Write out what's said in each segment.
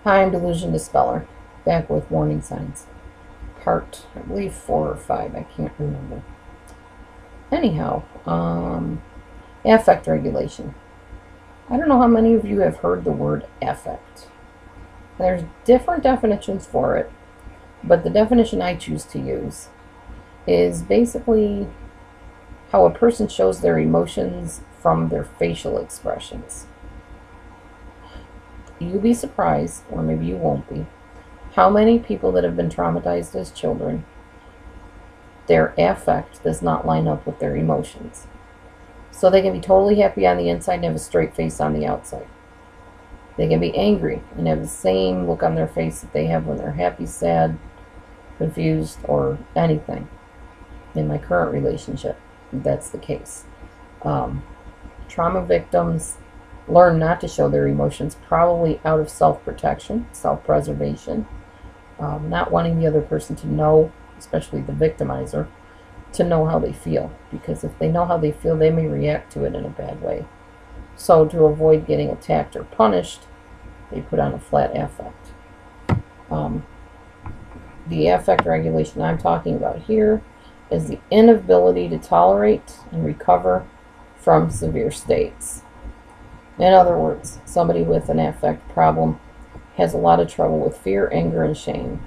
Hi, I'm Delusion Dispeller, back with warning signs. Part, I believe, 4 or 5, I can't remember. Anyhow, affect regulation. I don't know how many of you have heard the word affect. There's different definitions for it, but the definition I choose to use is basically how a person shows their emotions from their facial expressions. You'll be surprised, or maybe you won't be, how many people that have been traumatized as children, their affect does not line up with their emotions. So they can be totally happy on the inside and have a straight face on the outside. They can be angry and have the same look on their face that they have when they're happy, sad, confused, or anything. In my current relationship, that's the case. Trauma victims learn not to show their emotions, probably out of self-protection, self-preservation, not wanting the other person to know, especially the victimizer, to know how they feel. Because if they know how they feel, they may react to it in a bad way. So to avoid getting attacked or punished, they put on a flat affect. The affect regulation I'm talking about here is the inability to tolerate and recover from severe states. In other words, somebody with an affect problem has a lot of trouble with fear, anger, and shame.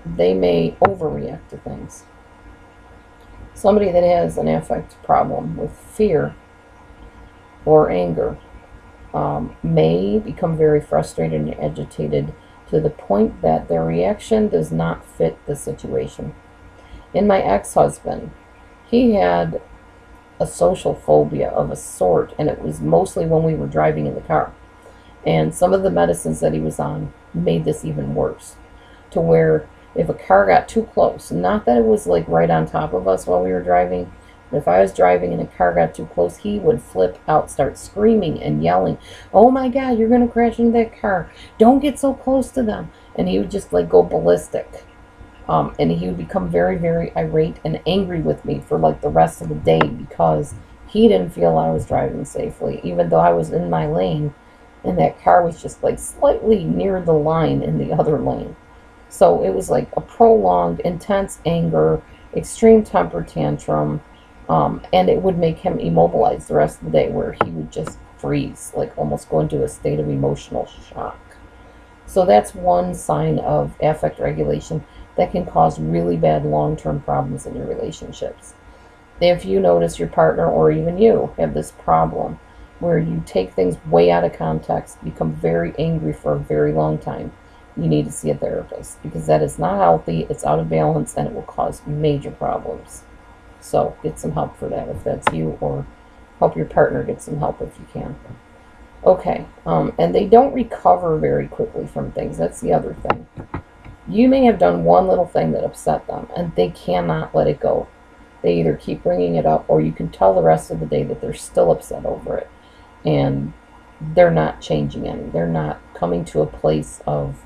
They may overreact to things. Somebody that has an affect problem with fear or anger may become very frustrated and agitated to the point that their reaction does not fit the situation. In my ex-husband, he had a social phobia of a sort, and it was mostly when we were driving in the car. And some of the medicines that he was on made this even worse, to where if a car got too close, not that it was like right on top of us while we were driving, but if I was driving and a car got too close, he would flip out, start screaming and yelling, "Oh my God, you're going to crash into that car. Don't get so close to them." And he would just like go ballistic. And he would become very, very irate and angry with me for like the rest of the day because he didn't feel I was driving safely, even though I was in my lane and that car was just like slightly near the line in the other lane. So it was like a prolonged, intense anger, extreme temper tantrum, and it would make him immobilized the rest of the day, where he would just freeze, like almost go into a state of emotional shock. So that's one sign of affect regulation that can cause really bad long-term problems in your relationships. If you notice your partner or even you have this problem where you take things way out of context, become very angry for a very long time, you need to see a therapist, because that is not healthy, it's out of balance, and it will cause major problems. So get some help for that if that's you, or help your partner get some help if you can. Okay, and they don't recover very quickly from things. That's the other thing. You may have done one little thing that upset them, and they cannot let it go. They either keep bringing it up, or you can tell the rest of the day that they're still upset over it, and they're not changing any. They're not coming to a place of,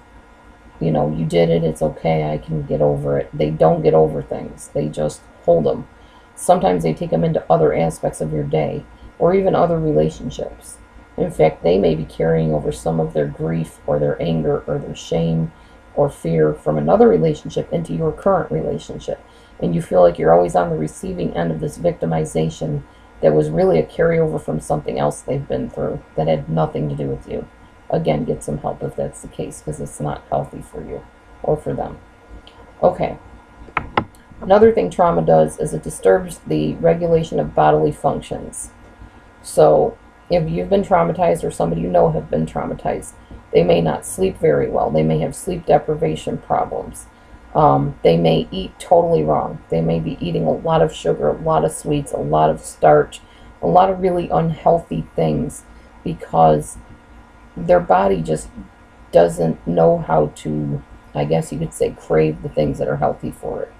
you did it, it's okay, I can get over it. They don't get over things. They just hold them. Sometimes they take them into other aspects of your day, or even other relationships. In fact, they may be carrying over some of their grief or their anger or their shame or fear from another relationship into your current relationship. And you feel like you're always on the receiving end of this victimization that was really a carryover from something else they've been through that had nothing to do with you. Again, get some help if that's the case, because it's not healthy for you or for them. Okay. Another thing trauma does is it disturbs the regulation of bodily functions. So if you've been traumatized, or somebody you know have been traumatized, they may not sleep very well. They may have sleep deprivation problems. They may eat totally wrong. They may be eating a lot of sugar, a lot of sweets, a lot of starch, a lot of really unhealthy things, because their body just doesn't know how to, I guess you could say, crave the things that are healthy for it.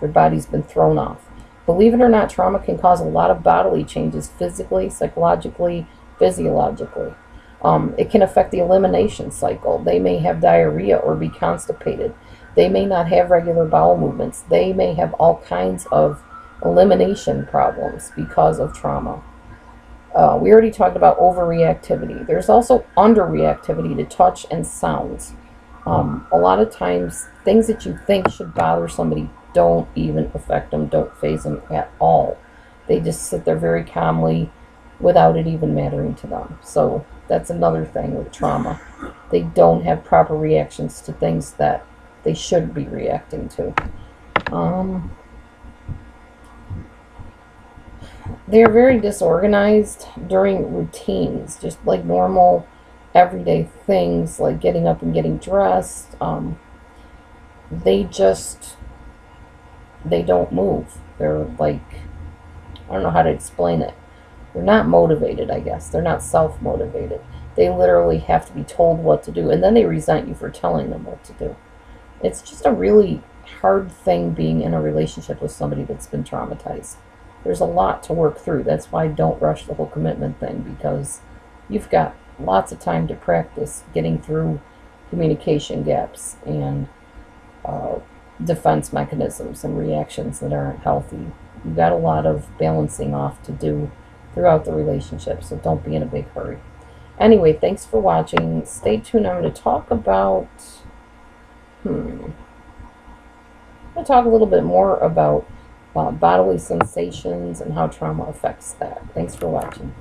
Their body's been thrown off. Believe it or not, trauma can cause a lot of bodily changes physically, psychologically, physiologically. It can affect the elimination cycle. They may have diarrhea or be constipated. They may not have regular bowel movements. They may have all kinds of elimination problems because of trauma. We already talked about overreactivity. There's also underreactivity to touch and sounds. A lot of times, things that you think should bother somebody don't even affect them, don't phase them at all. They just sit there very calmly without it even mattering to them. So that's another thing with trauma. They don't have proper reactions to things that they should be reacting to. They're very disorganized during routines, just like normal everyday things like getting up and getting dressed. They just, they don't move. They're like, I don't know how to explain it. They're not motivated, I guess. They're not self-motivated. They literally have to be told what to do, and then they resent you for telling them what to do. It's just a really hard thing being in a relationship with somebody that's been traumatized. There's a lot to work through. That's why I don't rush the whole commitment thing, because you've got lots of time to practice getting through communication gaps and defense mechanisms and reactions that aren't healthy. You've got a lot of balancing off to do throughout the relationship, so don't be in a big hurry. Anyway, thanks for watching. Stay tuned. I'm going to talk about I'm going to talk a little bit more about bodily sensations and how trauma affects that. Thanks for watching.